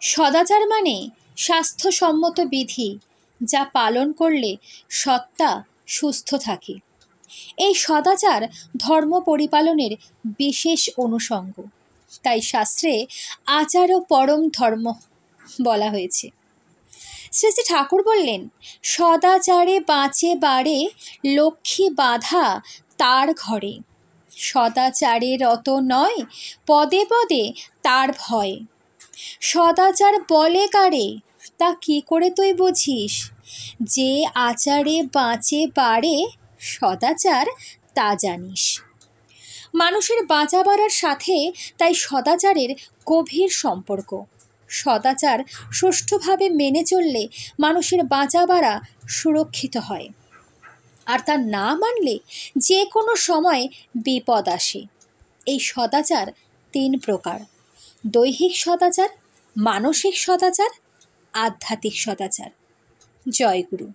সদাচার মানে স্বাস্থ্যসম্মত বিধি, যা পালন করলে সত্তা সুস্থ থাকে। এই সদাচার ধর্ম পরিপালনের বিশেষ অনুষঙ্গ। তাই শাস্ত্রে আচার ও পরম ধর্ম বলা হয়েছে। শ্রী শ্রী ঠাকুর বললেন, সদাচারে বাঁচে বাড়ে, লক্ষ্মী বাঁধা তার ঘরে। সদাচারে রত নয়, পদে পদে তার ভয়। সদাচার বলে কারে, তা কি করে তুই বুঝিস? যে আচারে বাঁচে বাড়ে, সদাচার তা জানিস। মানুষের বাঁচা বাড়ার সাথে তাই সদাচারের গভীর সম্পর্ক। সদাচার সুষ্ঠুভাবে মেনে চললে মানুষের বাঁচা বাড়া সুরক্ষিত হয়, আর তা না মানলে যে কোনো সময় বিপদ আসে। এই সদাচার 3 প্রকার: দৈহিক সদাচার, মানসিক সদাচার, আধ্যাত্মিক সদাচার। জয় গুরু।